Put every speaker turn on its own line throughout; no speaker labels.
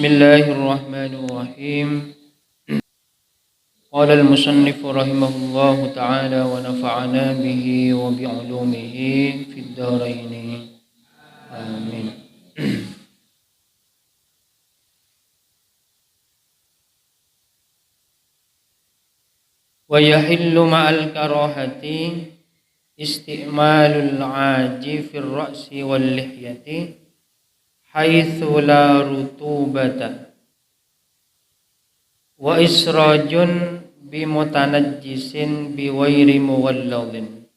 Bismillahirrahmanirrahim. Qala al-musannif rahimahullahu ta'ala wa nafa'ana bihi wa bi'ulumihi fid dharain. Amin. Wa yahillu ma'al karahati isti'malul 'aji fir ra'si wal lihyati haitsu la rutubata wa israjun bimutanajjisin biwairi muwalladhin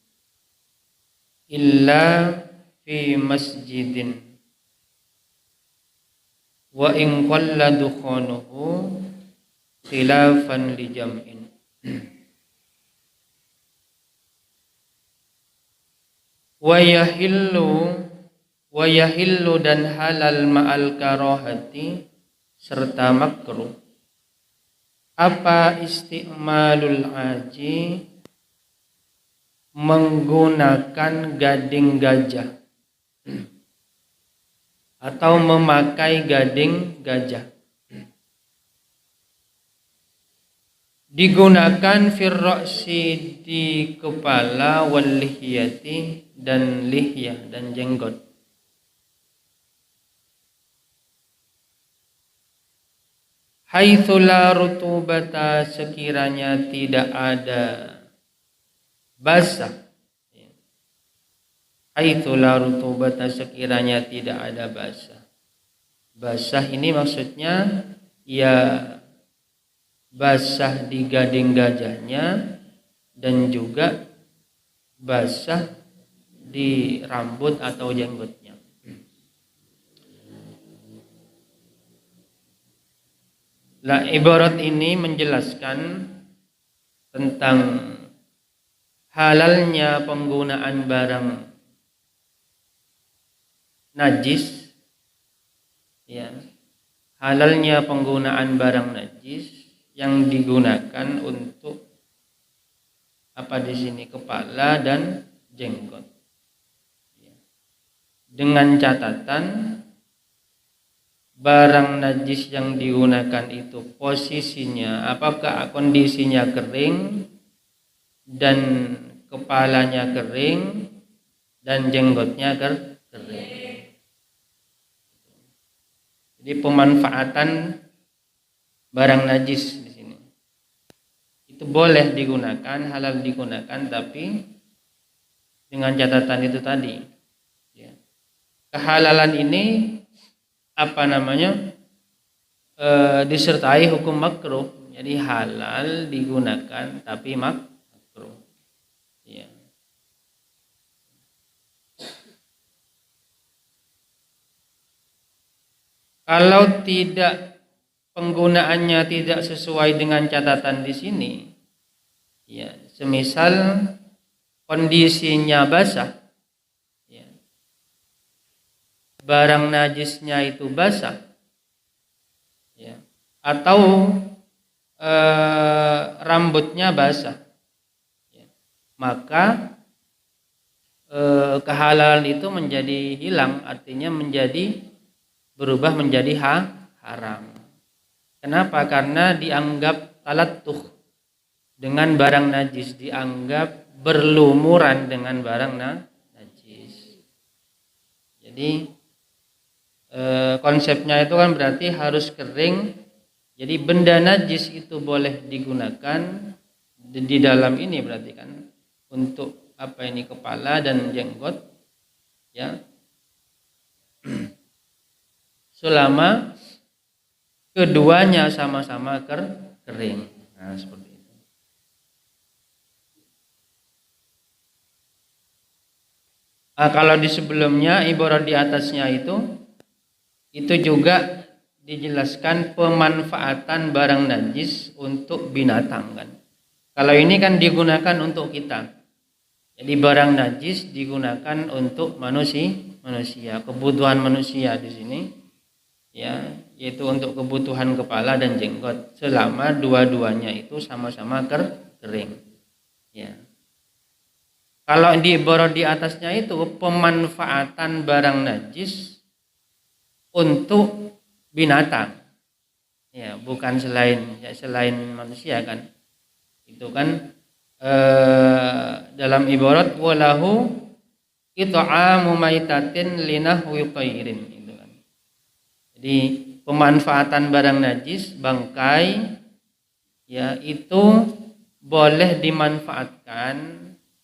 illa fi masjidin wa in qalla dukhanuhu khilafan li jam'in. Wa yahillu dan halal ma'al karahati serta makruh apa isti'malul aji menggunakan gading gajah atau memakai gading gajah, digunakan firroksi di kepala wal lihyati dan lihyah dan jenggot. Haitsu la rutubata sekiranya tidak ada basah. Haitsu la rutubata sekiranya tidak ada basah. Basah ini maksudnya ya basah di gading gajahnya dan juga basah di rambut atau jenggotnya. Lah, ibarat ini menjelaskan tentang halalnya penggunaan barang najis, ya, halalnya penggunaan barang najis yang digunakan untuk apa di sini kepala dan jenggot, ya. Dengan catatan barang najis yang digunakan itu posisinya apakah kondisinya kering dan kepalanya kering dan jenggotnya kering. Jadi pemanfaatan barang najis di sini itu boleh digunakan, halal digunakan, tapi dengan catatan itu tadi, ya. Kehalalan ini disertai hukum makruh, jadi halal digunakan tapi makruh, ya. Kalau tidak penggunaannya tidak sesuai dengan catatan di sini, ya, semisal kondisinya basah, barang najisnya itu basah, ya, atau rambutnya basah, ya, maka kehalalan itu menjadi hilang, artinya berubah menjadi haram. Kenapa? Karena dianggap talattuh dengan barang najis, dianggap berlumuran dengan barang najis. Jadi konsepnya itu kan berarti harus kering. Jadi benda najis itu boleh digunakan di dalam ini, berarti kan untuk apa ini kepala dan jenggot, ya, selama keduanya sama-sama kering. Nah, seperti itu. Kalau di sebelumnya ibarat di atasnya itu juga dijelaskan pemanfaatan barang najis untuk binatang kan. Kalau ini kan digunakan untuk kita. Jadi barang najis digunakan untuk manusia, kebutuhan manusia di sini, ya, yaitu untuk kebutuhan kepala dan jenggot selama dua-duanya itu sama-sama kering, ya. Kalau di ibarat di atasnya itu pemanfaatan barang najis untuk binatang. Ya, bukan selain manusia kan. Itu kan dalam ibarat walahu it'amu maitatin linahwi tairin itu kan. Jadi pemanfaatan barang najis, bangkai ya itu boleh dimanfaatkan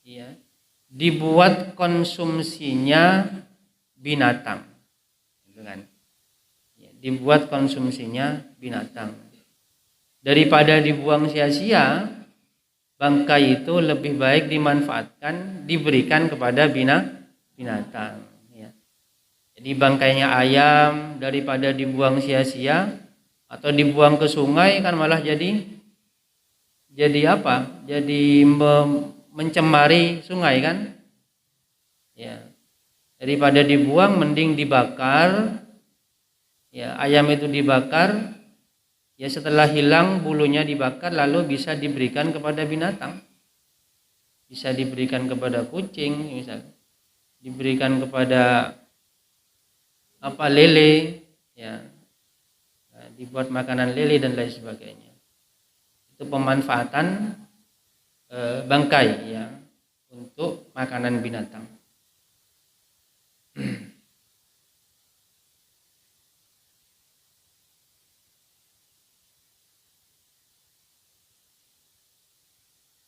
ya dibuat konsumsinya binatang gitu kan. Ya, dibuat konsumsinya binatang. Daripada dibuang sia-sia, bangkai itu lebih baik dimanfaatkan, diberikan kepada binatang ya. Jadi bangkainya ayam daripada dibuang sia-sia atau dibuang ke sungai kan malah jadi apa? Jadi mencemari sungai kan? Ya. Daripada dibuang mending dibakar. Ya, ayam itu dibakar, ya setelah hilang bulunya dibakar lalu bisa diberikan kepada binatang. Bisa diberikan kepada kucing misalnya. Diberikan kepada lele ya. Nah, dibuat makanan lele dan lain sebagainya. Itu pemanfaatan bangkai ya untuk makanan binatang.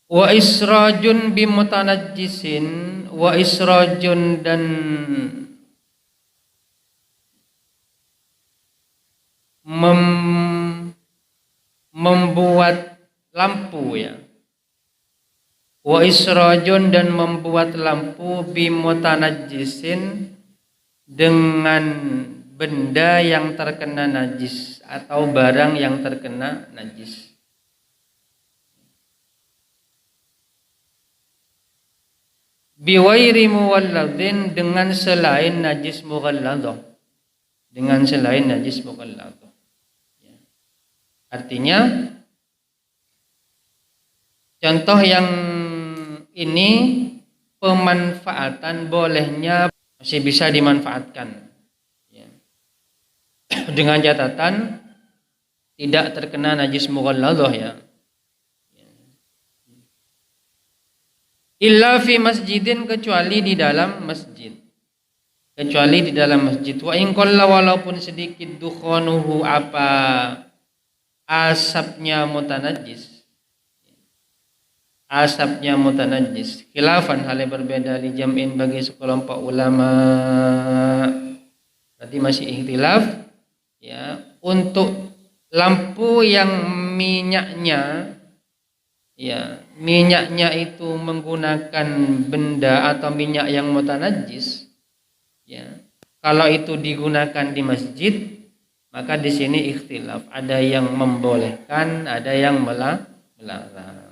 Wa israjun bimutanajjisin, wa israjun dan membuat lampu ya. Wa israjun dan membuat lampu bimutanajjisin dengan benda yang terkena najis atau barang yang terkena najis. Biwairi muwalladin dengan selain najis mughalladah. Dengan selain najis mughalladah. Ya. Artinya contoh yang ini pemanfaatan bolehnya masih bisa dimanfaatkan. Ya. Dengan catatan tidak terkena najis mughalladah ya. Illa fi masjidin kecuali di dalam masjid. Kecuali di dalam masjid. Wa in qalla walaupun sedikit dukhanuhu apa asapnya mutanajjis. Asapnya mutanajjis. Khilafan hal yang berbeda li jam'in bagi sekelompok ulama. Berarti masih ikhtilaf ya untuk lampu yang minyaknya ya, minyaknya itu menggunakan benda atau minyak yang mutanajjis. Ya. Kalau itu digunakan di masjid, maka di sini ikhtilaf. Ada yang membolehkan, ada yang melarang.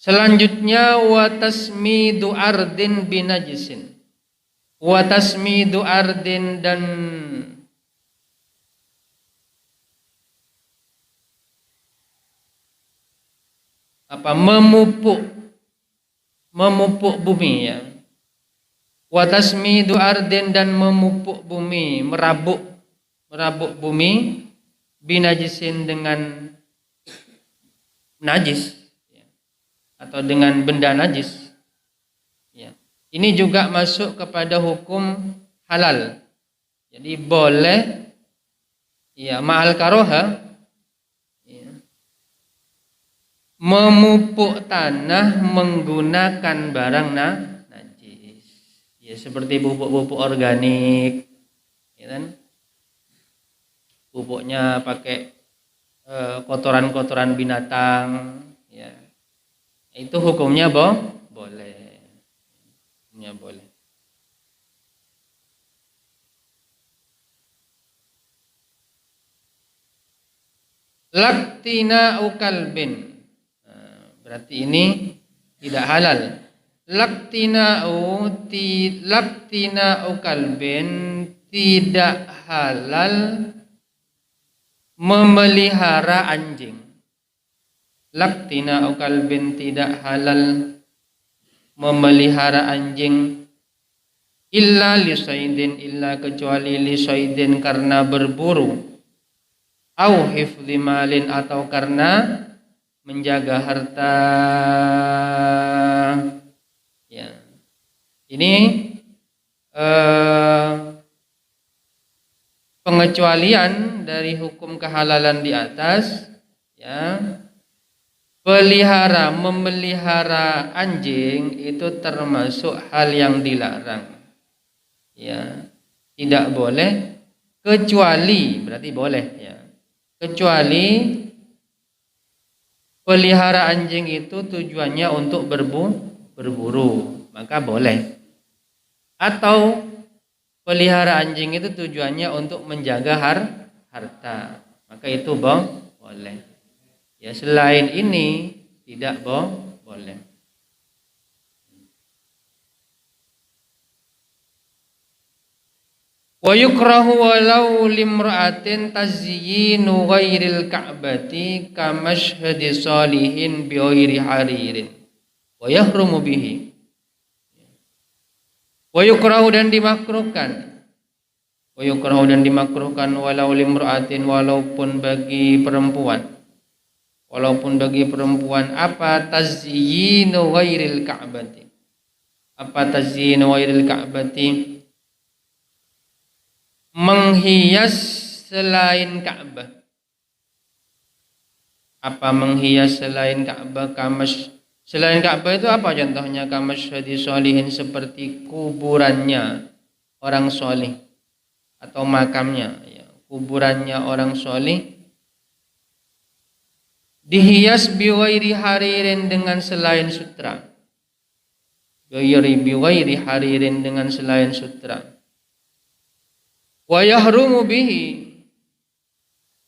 Selanjutnya wa tasmidu ardin binajisin. Wa tasmidu ardin dan memupuk bumi ya. Wa tasmidu ardin dan memupuk bumi, merabuk bumi binajisin dengan najis ya. Atau dengan benda najis. Ini juga masuk kepada hukum halal. Jadi boleh ya ma'al karoha ya, memupuk tanah menggunakan barang najis. Ya seperti pupuk-pupuk organik ya kan? Pupuknya pakai kotoran-kotoran binatang ya. Itu hukumnya boleh. Boleh. Laktina'u kalbin. Berarti ini tidak halal. Laktina'u kalbin tidak halal memelihara anjing. Laktina'u kalbin tidak halal memelihara anjing, illa lisaidin, illa kecuali lisaidin karena berburu, au hifdzi malin atau karena menjaga harta. Ya. Ini pengecualian dari hukum kehalalan di atas, ya. Memelihara anjing itu termasuk hal yang dilarang. Ya, tidak boleh kecuali, berarti boleh ya. Kecuali pelihara anjing itu tujuannya untuk berburu, maka boleh. Atau pelihara anjing itu tujuannya untuk menjaga harta, maka itu boleh. Ya, selain ini tidak boleh. Wa yukrahu walau limra'atin tazyinu ghairil ka'bati kamashhadi salihin bi ghairi haririn wa yahrumu bihi. Wa yukrahu dan dimakruhkan. Wa yukrahu dan dimakruhkan walau limra'atin, walaupun bagi perempuan. Walaupun bagi perempuan apa tazyinu ghairil ka'bati. Apa tazyinu ghairil ka'bati? Menghias selain Ka'bah. Apa menghias selain Ka'bah? Selain Ka'bah itu apa contohnya? Kamasyhadi sholihin, seperti kuburannya orang solih atau makamnya, ya, kuburannya orang solih dihias biwairi haririn, dengan selain sutra. Biwairi haririn, dengan selain sutra. Wa yahrumu bihi.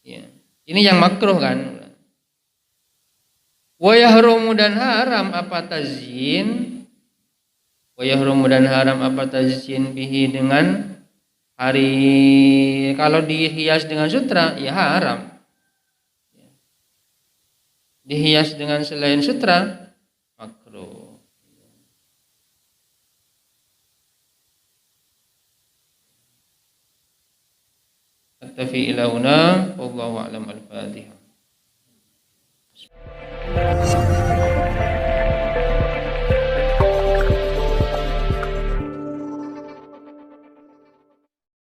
Ya. Ini yang makruh kan? Wa yahrumu dan haram apa tazyin? Wa yahrumu dan haram apa tazyin bihi, dengan kalau dihias dengan sutra ya haram. Dihias dengan selain sutra makruh. Aktafi ila huna wallahu a'lam. Al-Fatihah.